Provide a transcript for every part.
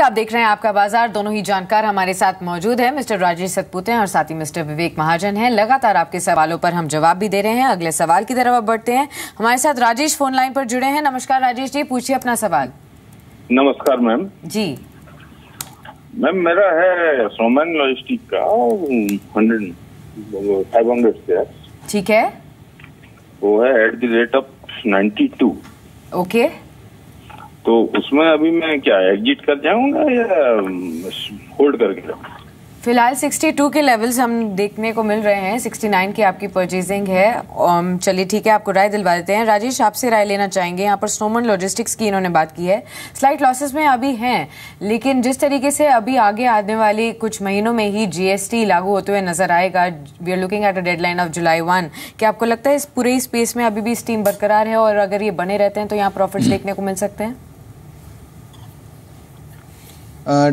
आप देख रहे हैं आपका बाजार। दोनों ही जानकार हमारे साथ मौजूद हैं, मिस्टर राजेश सतपुते हैं और साथ ही मिस्टर विवेक महाजन हैं। लगातार आपके सवालों पर हम जवाब भी दे रहे हैं। अगले सवाल की तरफ अब बढ़ते हैं। हमारे साथ राजेश फोन लाइन पर जुड़े हैं। नमस्कार राजेश जी, पूछिए अपना सवाल। नमस्कार मैम जी मैम, मेरा है सोमन लॉजिस्टिक का 500 शेयर। ठीक है, वो है at the rate of 92। Okay. तो उसमें अभी मैं क्या एग्जिट कर जाऊंगा या होल्ड करके रहूंगा? फिलहाल 62 के लेवल्स हम देखने को मिल रहे हैं। 69 की आपकी परचेजिंग है। चलिए ठीक है, आपको राय दिलवा देते हैं। राजेश, आपसे राय लेना चाहेंगे। यहाँ पर स्नोमन लॉजिस्टिक्स की इन्होंने बात की है। स्लाइट लॉसेस में अभी हैं, लेकिन जिस तरीके से अभी आगे आने वाली कुछ महीनों में ही जीएसटी लागू होते हुए नजर आएगा, we are looking at a deadline of July 1। क्या आपको लगता है इस पूरे स्पेस में अभी भी स्टीम बरकरार है और अगर ये बने रहते हैं तो यहाँ प्रॉफिट्स देखने को मिल सकते हैं?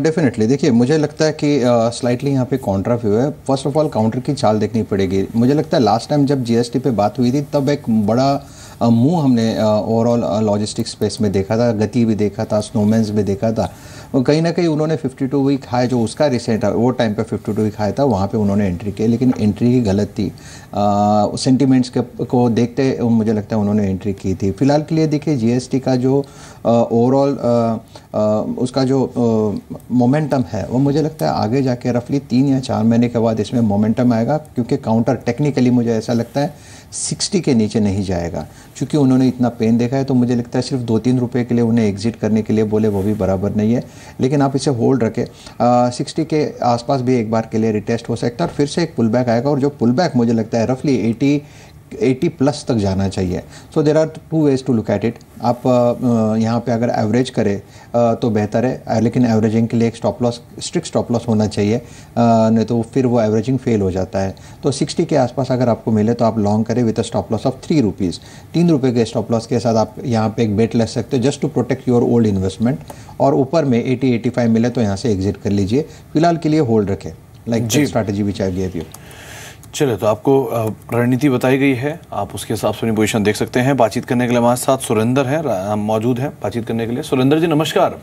डेफिनेटली देखिए, मुझे लगता है कि स्लाइटली यहाँ पे काउंटर व्यू है। फर्स्ट ऑफ ऑल काउंटर की चाल देखनी पड़ेगी। मुझे लगता है लास्ट टाइम जब जीएसटी पे बात हुई थी तब एक बड़ा मूव हमने ओवरऑल लॉजिस्टिक्स स्पेस में देखा था, गति भी देखा था, स्नोमैन्स भी देखा था। कहीं ना कहीं उन्होंने 52 वीक हाई जो उसका रिसेंट वो टाइम पे 52 वीक हाई था, वहाँ पे उन्होंने एंट्री की, लेकिन एंट्री ही गलत थी। सेंटिमेंट्स को देखते मुझे लगता है उन्होंने एंट्री की थी। फिलहाल के लिए देखिए, जीएसटी का जो ओवरऑल उसका जो मोमेंटम है वो मुझे लगता है आगे जाके रफली 3 या 4 महीने के बाद इसमें मोमेंटम आएगा, क्योंकि काउंटर टेक्निकली मुझे ऐसा लगता है 60 के नीचे नहीं जाएगा। क्योंकि उन्होंने इतना पेन देखा है, तो मुझे लगता है सिर्फ 2-3 रुपए के लिए उन्हें एग्जिट करने के लिए बोले वो भी बराबर नहीं है। लेकिन आप इसे होल्ड रखें। 60 के आसपास भी एक बार के लिए रिटेस्ट हो सकता है और फिर से एक पुल बैक आएगा, और जो पुल बैक मुझे लगता है रफली 80 प्लस तक जाना चाहिए। So there are 2 ways to look at it. आप यहाँ पे अगर एवरेज करें तो बेहतर है, लेकिन एवरेजिंग के लिए एक stop loss, strict stop loss होना चाहिए, नहीं तो फिर वो एवरेजिंग फेल हो जाता है। तो 60 के आसपास अगर आपको मिले तो आप लॉन्ग करें with a stop loss of 3 rupees. 3 रुपये के स्टॉप लॉस के साथ आप यहाँ पे एक बेट ले सकते हो just to protect your old investment, और ऊपर में 80-85 मिले तो यहाँ से एग्जिट कर लीजिए। फिलहाल के लिए होल्ड रखें, like strategy which I give you. चलिए, तो आपको रणनीति बताई गई है, आप उसके हिसाब से अपनी पोजीशन देख सकते हैं। बातचीत करने के लिए हमारे साथ सुरेंद्र है, मौजूद है बातचीत करने के लिए। सुरेंद्र जी नमस्कार।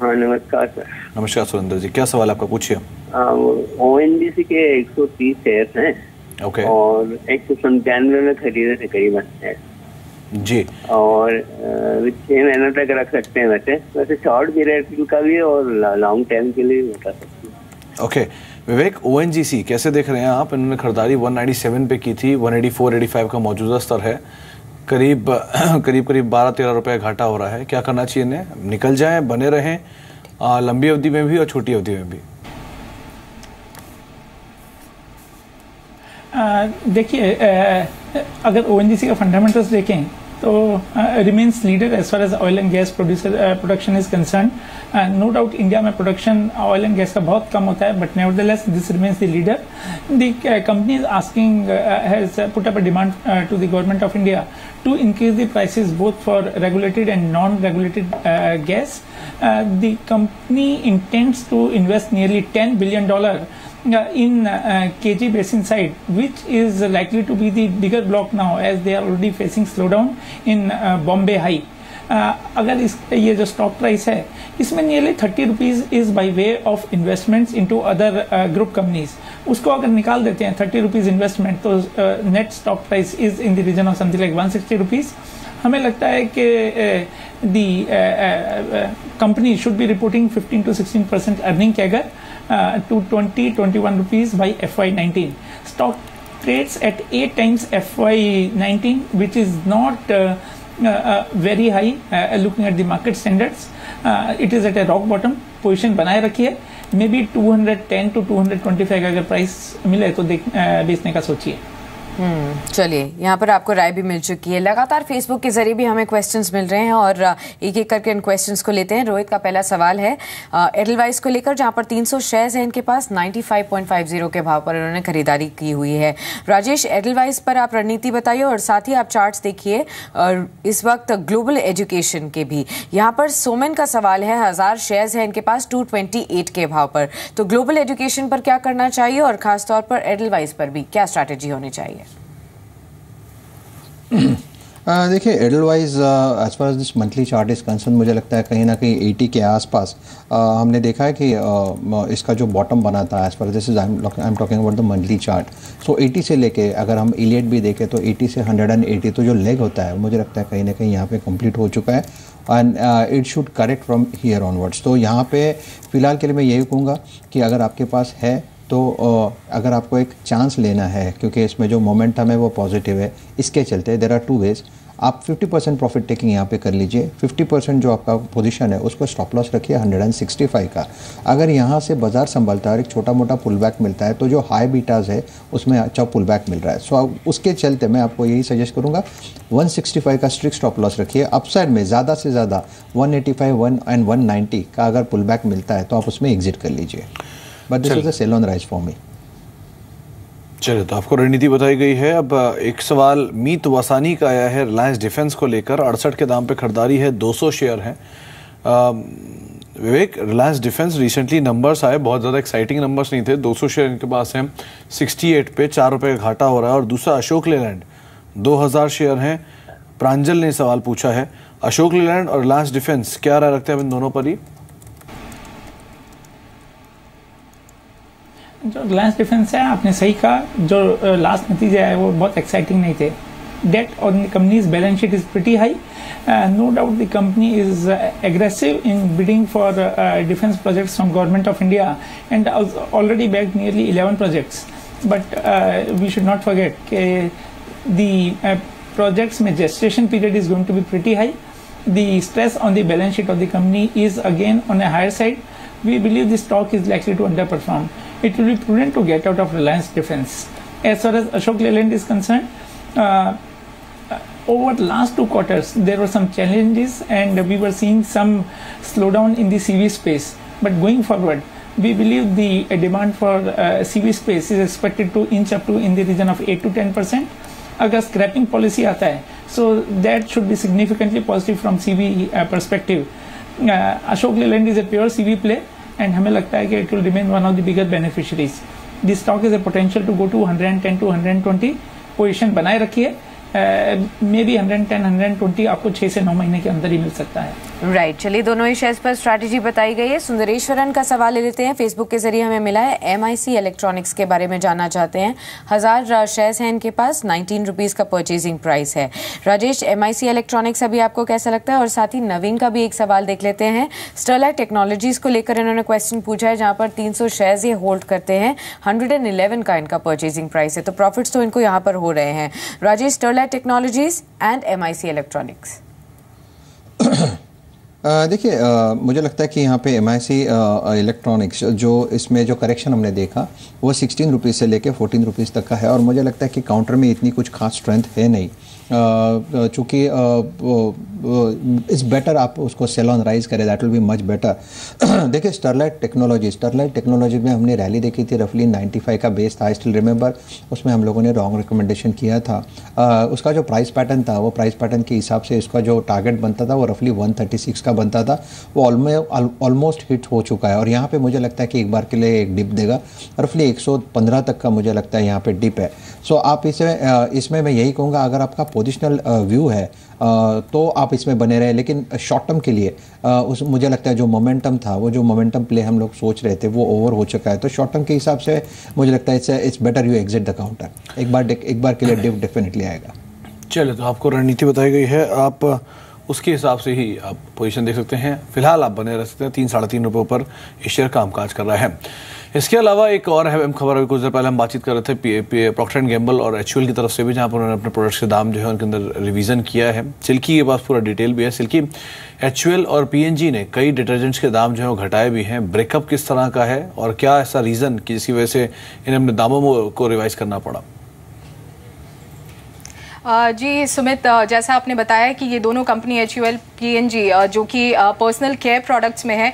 हाँ नमस्कार सर। नमस्कार सुरेंद्र जी, क्या सवाल आपका, पूछिए। ओएनजीसी के 130 शेयर्स हैं। ओके। और 197 में खरीदे थे करीबन जी, और 6 महीनों तक रख सकते हैं। वैसे शॉर्ट पीरियड का भी और लॉन्ग टर्म के लिए बता सकते हैं। ओके। विवेक, ओएनजीसी कैसे देख रहे हैं आप? इन्होंने खरीदारी 197 पे की थी, 184-85 का मौजूदा स्तर है, करीब 12-13 रुपये घाटा हो रहा है। क्या करना चाहिए इन्हें? निकल जाएं, बने रहें लंबी अवधि में भी और छोटी अवधि में भी? देखिए, अगर ओएनजीसी का फंडामेंटल्स देखें तो remains leader as far as oil and gas production is concern. No doubt India में प्रोडक्शन ऑयल एंड गैस का बहुत कम होता है, but nevertheless this remains the leader. The company is asking, has put up a demand to the government of India to increase the prices both for regulated and non-regulated gas. The company intends to invest nearly $10 billion in KG Basin side, which is likely to be the bigger block now as they are already facing slowdown in Bombay High. अगर ये जो stock price है इसमें nearly 30 rupees is by way of investments into other group companies. उसको अगर निकाल देते हैं 30 रुपीज़ इन्वेस्टमेंट, तो net stock price is in the region of something like 160 rupees. हमें लगता है कि the company should be reporting 15 to 16% earning CAGR to 20-21 rupees by FY19। Stock trades at 8 times FY19, which is not very high looking at the market standards. It is at a rock bottom position बनाए रखिए। May be 210 to 225 अगर price मिले तो बेचने का सोचिए। चलिए, यहाँ पर आपको राय भी मिल चुकी है। लगातार फेसबुक के जरिए भी हमें क्वेश्चंस मिल रहे हैं और एक एक करके इन क्वेश्चंस को लेते हैं। रोहित का पहला सवाल है एडलवाइस को लेकर, जहाँ पर 300 शेयर्स हैं इनके पास, 95.50 के भाव पर इन्होंने खरीदारी की हुई है। राजेश, एडलवाइस पर आप रणनीति बताइए और साथ ही आप चार्ट्स देखिए और इस वक्त ग्लोबल एजुकेशन के भी। यहाँ पर सोमेन का सवाल है, 1000 शेयर्स हैं इनके पास 228 के भाव पर, तो ग्लोबल एजुकेशन पर क्या करना चाहिए और खासतौर पर एडलवाइस पर भी क्या स्ट्रैटेजी होनी चाहिए? देखिए Edelweiss as far as this monthly chart is concern, मुझे लगता है कहीं ना कहीं 80 के आसपास हमने देखा है कि इसका जो बॉटम बना था as far this is I am talking about the monthly chart. So 80 से लेके अगर हम इलियट भी देखें तो 80 से 180 तो जो लेग होता है मुझे लगता है कहीं ना कहीं यहाँ पे कंप्लीट हो चुका है and it should correct from here onwards. तो यहाँ पे फ़िलहाल के लिए मैं यही कहूँगा कि अगर आपके पास है तो अगर आपको एक चांस लेना है, क्योंकि इसमें जो मोमेंटम है वो पॉजिटिव है, इसके चलते देयर आर 2 वेज। आप 50% प्रॉफिट टेकिंग यहाँ पे कर लीजिए, 50% जो आपका पोजीशन है उसको स्टॉप लॉस रखिए 165 का। अगर यहाँ से बाजार संभलता है और एक छोटा मोटा पुल बैक मिलता है तो जो हाई बीटाज है उसमें अच्छा पुल बैक मिल रहा है। सो उसके चलते मैं आपको यही सजेस्ट करूँगा 165 का स्ट्रिक्ट स्टॉप लॉस रखिए। अपसाइड में ज़्यादा से ज़्यादा 185 एंड 190 का अगर पुल बैक मिलता है तो आप उसमें एग्जिट कर लीजिए। But this is a sell on rise for me. चलिए, तो आपको रणनीति बताई गई है। अब एक सवाल मीत वसानी का आया है रिलायंस डिफेंस को लेकर। 68 के दाम पे खरीदारी है, 200 शेयर हैं। विवेक, रिलायंस डिफेंस रिसेंटली नंबर्स आए, बहुत ज़्यादा एक्साइटिंग नंबर्स नहीं थे। 200 शेयर इनके पास हैं 68 पे, 4 रुपये का घाटा हो रहा है। और दूसरा अशोक लेलैंड 2000 शेयर हैं। प्रांजल ने सवाल पूछा है, अशोक लेलैंड और रिलायंस डिफेंस क्या राय रखते हैं इन दोनों पर ही? जो रिलायंस डिफेंस है, आपने सही कहा, जो लास्ट नतीजे आए वो बहुत एक्साइटिंग नहीं थे। Debt on the company's balance sheet is pretty high. No doubt the company is aggressive in bidding for defense projects from government of India and already bagged nearly 11 projects. But we should not forget that the projects में gestation period is going to be pretty high. The stress on the balance sheet of the company is again on a higher side. We believe the stock is likely to underperform. It will be prudent to get out of Reliance Defense. As far as Ashok Leyland is concerned, over the last 2 quarters, there were some challenges and we were seeing some slowdown in the CV space. But going forward, we believe the demand for CV space is expected to inch up to in the region of 8 to 10%. अगर scrapping policy आता है, so that should be significantly positive from CV perspective. Ashok Leyland is a pure CV play. And हमें लगता है कि it will remain one of the bigger beneficiaries. This stock is a potential to go to 110 to 120. Position बनाए रखिए, may be 110 120 आपको 6 से 9 महीने के अंदर ही मिल सकता है। राइट, चलिए दोनों ही शेयर्स पर स्ट्रैटेजी बताई गई है। सुंदरेश्वरन का सवाल ले लेते हैं, फेसबुक के जरिए हमें मिला है। MIC इलेक्ट्रॉनिक्स के बारे में जानना चाहते हैं। 1000 शेयर्स हैं इनके पास, 19 रुपीज़ का परचेजिंग प्राइस है। राजेश, MIC इलेक्ट्रॉनिक्स अभी आपको कैसा लगता है? और साथ ही नवीन का भी एक सवाल देख लेते हैं। स्टरलाइट टेक्नोलॉजीज को लेकर इन्होंने क्वेश्चन पूछा है, जहां पर 300 शेयर्स ये होल्ड करते हैं, 111 का इनका परचेजिंग प्राइस है, तो प्रॉफिट्स तो इनको यहाँ पर हो रहे हैं। Rajesh, Sterlite technologies and MIC electronics. देखिए, मुझे लगता है कि यहाँ पे MIC इलेक्ट्रॉनिक्स जो इसमें जो करेक्शन हमने देखा वो 16 रुपीज़ से लेके 14 रुपीज़ तक का है। और मुझे लगता है कि काउंटर में इतनी कुछ खास स्ट्रेंथ है नहीं, चूँकि इट्स बेटर आप उसको सेल ऑन राइज करें, that will be much better. देखिए, स्टरलाइट टेक्नोलॉजी में हमने रैली देखी थी, रफली 95 का बेस था, आई स्टिल रिमेंबर। उसमें हम लोगों ने रॉन्ग रिकमेंडेशन किया था। उसका जो प्राइस पैटर्न था, वो प्राइस पैटर्न के हिसाब से इसका जो टारगेट बनता था वो रफली 136 का बनता था, वो ऑलमोस्ट हिट हो चुका है। और यहाँ पे मुझे लगता है कि एक बार के लिए एक डिप देगा, रफली 115 तक का मुझे लगता है यहाँ पे डिप है। सो आप इसमें मैं यही कहूँगा, अगर आपका पोजिशनल व्यू है तो आप इसमें बने रहे, लेकिन शॉर्ट टर्म के लिए मुझे लगता है जो मोमेंटम था, वो जो मोमेंटम प्ले हम लोग सोच रहे थे वो ओवर हो चुका है। तो शॉर्ट टर्म के हिसाब से मुझे लगता है it's better you exit the counter. एक बार के लिए डिप डेफिनेटली आएगा। चलिए, तो आपको रणनीति बताई गई है, आप उसके हिसाब से ही आप पोजीशन देख सकते हैं। फिलहाल आप बने रह सकते हैं। 3-3.5 रुपये पर ये शेयर कामकाज कर रहा है। इसके अलावा एक और अहम खबर, अभी कुछ देर पहले हम बातचीत कर रहे थे प्रॉक्टर एंड गैम्बल और HUL की तरफ से भी, जहां पर उन्होंने अपने प्रोडक्ट्स के दाम जो है उनके अंदर रिवीजन किया है। सिल्की के पास पूरा डिटेल भी है। सिल्की, HUL और PNG ने कई डिटर्जेंट्स के दाम जो है वो घटाए भी हैं। ब्रेकअप किस तरह का है और क्या ऐसा रीज़न कि जिसकी वजह से इन्हें अपने दामों को रिवाइज करना पड़ा? जी सुमित, जैसा आपने बताया कि ये दोनों कंपनी HUL PNG जो कि पर्सनल केयर प्रोडक्ट्स में है,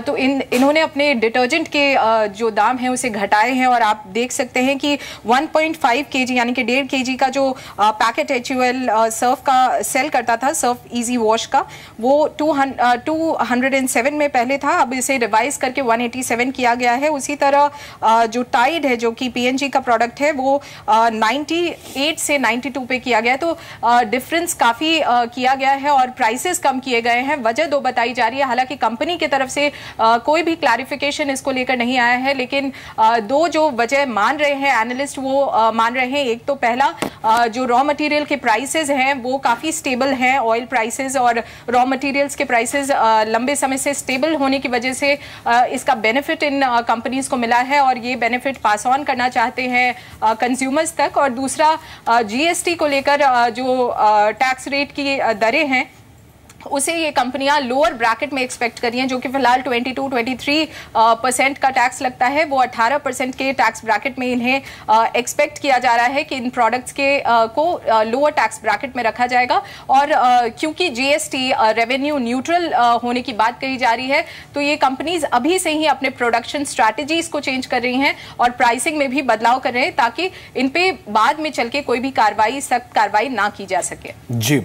तो इन्होंने अपने डिटर्जेंट के जो दाम हैं उसे घटाए हैं। और आप देख सकते हैं कि 1.5 kg यानी कि 1.5 kg का जो पैकेट HUL सर्फ का सेल करता था, सर्फ इजी वॉश का, वो 207 में पहले था, अब इसे रिवाइज करके 187 किया गया है। उसी तरह जो टाइड है, जो कि PNG का प्रोडक्ट है, वो 98 से 92 पे किया किया गया है, तो डिफरेंस काफ़ी किया गया है और प्राइसेस कम किए गए हैं। वजह दो बताई जा रही है, हालांकि कंपनी की तरफ से कोई भी क्लैरिफिकेशन इसको लेकर नहीं आया है, लेकिन दो जो वजह मान रहे हैं एनालिस्ट वो मान रहे हैं। एक तो पहला जो रॉ मटेरियल के प्राइसेस हैं वो काफ़ी स्टेबल हैं, ऑयल प्राइसेस और रॉ मटेरियल्स के प्राइसेस लंबे समय से स्टेबल होने की वजह से इसका बेनिफिट इन कंपनीज को मिला है और ये बेनिफिट पास ऑन करना चाहते हैं कंज्यूमर्स तक। और दूसरा जीएसटी को लेकर जो टैक्स रेट की दरें हैं उसे ये कंपनियां लोअर ब्रैकेट में एक्सपेक्ट करी हैं, जो कि फिलहाल 22-23% का टैक्स लगता है, वो 18% के टैक्स ब्रैकेट में इन्हें एक्सपेक्ट किया जा रहा है कि इन प्रोडक्ट्स के को लोअर टैक्स ब्रैकेट में रखा जाएगा। और क्योंकि जीएसटी रेवेन्यू न्यूट्रल होने की बात कही जा रही है, तो ये कंपनीज अभी से ही अपने प्रोडक्शन स्ट्रैटेजीज को चेंज कर रही हैं और प्राइसिंग में भी बदलाव कर रहे हैं, ताकि इन पे बाद में चल के कोई भी कार्रवाई, सख्त कार्रवाई ना की जा सके। जी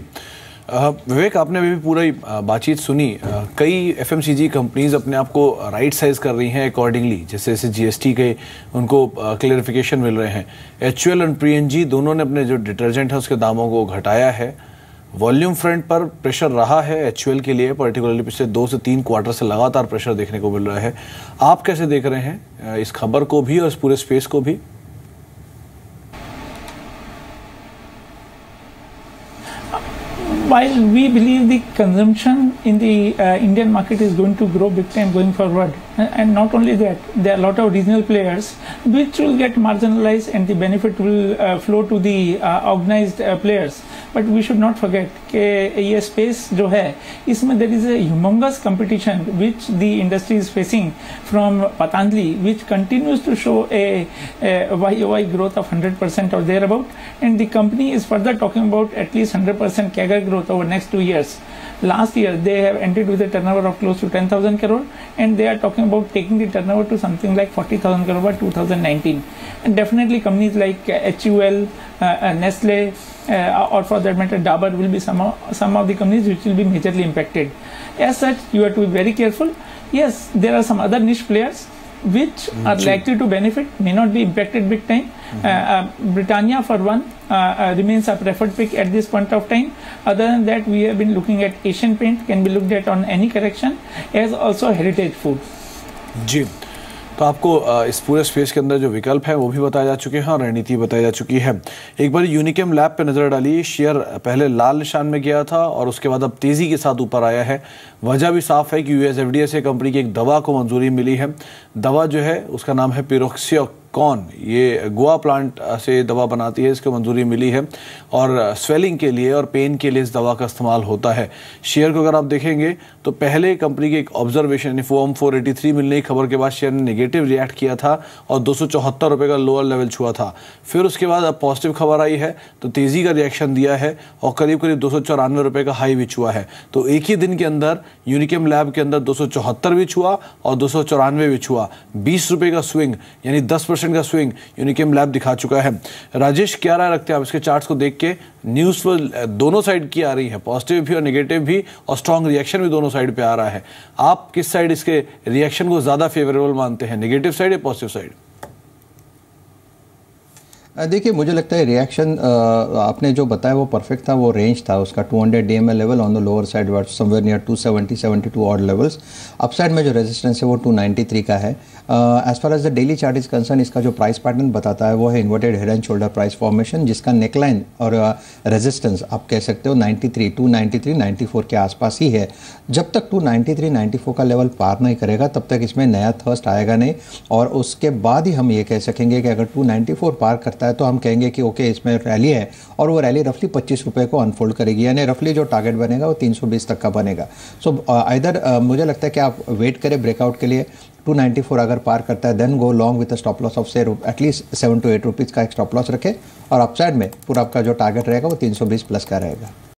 विवेक, आपने अभी भी पूरी बातचीत सुनी। कई एफएमसीजी कंपनीज अपने आप को राइट साइज कर रही हैं अकॉर्डिंगली, जैसे जैसे जीएसटी के उनको क्लियरिफिकेशन मिल रहे हैं। एचयूएल और पीएनजी दोनों ने अपने जो डिटर्जेंट है उसके दामों को घटाया है। वॉल्यूम फ्रंट पर प्रेशर रहा है एचयूएल के लिए, पर्टिकुलरली पिछले 2 से 3 क्वार्टर से लगातार प्रेशर देखने को मिल रहा है। आप कैसे देख रहे हैं इस खबर को भी और इस पूरे स्पेस को भी? While we believe the consumption in the Indian market is going to grow big time going forward, and not only that, there are a lot of regional players which will get marginalized and the benefit will flow to the organized players. But we should not forget कि ये space जो है इसमें there is a humongous competition which the industry is facing from Patanjali, which continues to show a YOY growth of 100% or thereabout, and the company is further talking about at least 100% CAGR growth over next 2 years. Last year they have entered with a turnover of close to 10,000 crore, and they are talking about taking the turnover to something like 40,000 crore by 2019. And definitely companies like HUL, Nestle, or for that matter Dabur will be some of the companies which will be majorly impacted. As such, you have to be very careful. Yes, there are some other niche players which are likely to benefit, may not be impacted big time. Britannia for one remains a preferred pick at this point of time. Other than that, we have been looking at Asian Paint, can be looked at on any correction, as also Heritage Food. जी, तो आपको इस पूरे space के अंदर जो विकल्प है वो भी बताए जा चुके हैं और रणनीति बताई जा चुकी है। एक बार यूनिकेम लैब पे नजर डालिए। शेयर पहले लाल निशान में गया था और उसके बाद अब तेजी के साथ ऊपर आया है। वजह भी साफ है कि यूएस एफडीए से कंपनी की एक दवा को मंजूरी मिली है। दवा जो है उसका नाम है पिरोक्सिकॉन। ये गोवा प्लांट से दवा बनाती है, इसको मंजूरी मिली है और स्वेलिंग के लिए और पेन के लिए इस दवा का इस्तेमाल होता है। शेयर को अगर आप देखेंगे तो पहले कंपनी की एक ऑब्जर्वेशन यानी फॉर्म 483 मिलने की खबर के बाद शेयर ने नेगेटिव रिएक्ट किया था और 274 रुपये का लोअर लेवल छुआ था। फिर उसके बाद अब पॉजिटिव खबर आई है तो तेजी का रिएक्शन दिया है और करीब करीब 294 रुपये का हाई भी छुआ है। तो एक ही दिन के अंदर यूनिकेम लैब के अंदर 274 भी छुआ और 294 भी छुआ। 20 रुपये का स्विंग यानी 10% का स्विंग यूनिकेम लैब दिखा चुका है। राजेश, क्या राय रखते हैं आप इसके चार्ट्स को देख के? न्यूज़ पर दोनों साइड की आ रही है, पॉजिटिव भी और नेगेटिव भी, और स्ट्रॉन्ग रिएक्शन भी दोनों साइड पे आ रहा है। आप किस साइड इसके रिएक्शन को ज्यादा फेवरेबल मानते हैं, नेगेटिव साइड या पॉजिटिव साइड? देखिए, मुझे लगता है रिएक्शन आपने जो बताया वो परफेक्ट था। वो रेंज था उसका 200 DMA level on the lower side would somewhere near 270-72 odd levels. Upside में जो रेजिस्टेंस है वो 293 का है। As far as the daily chart is concern, इसका जो प्राइस पैटर्न बताता है वो है inverted head and shoulder price formation, जिसका नेकलाइन और रेजिस्टेंस आप कह सकते हो 93, 293, 94 के आसपास ही है। जब तक 293, 94 का लेवल पार नहीं करेगा तब तक इसमें नया थर्स्ट आएगा नहीं, और उसके बाद ही हम ये कह सकेंगे कि अगर 294 पार करता है तो हम कहेंगे कि ओके इसमें रैली है, और वो रैली रफली 25 रुपये को अनफोल्ड करेगी, यानी रफली जो टारगेट बनेगा वो 320 तक का बनेगा। सो इधर मुझे लगता है कि आप वेट करें ब्रेकआउट के लिए। 294 अगर पार करता है then go long with stop loss of से एटलीस्ट 7 to 8 रुपीज़ का एक स्टॉप लॉस रखें, और अपसाइड में पूरा आपका जो टारगेट रहेगा वो 320 प्लस का रहेगा।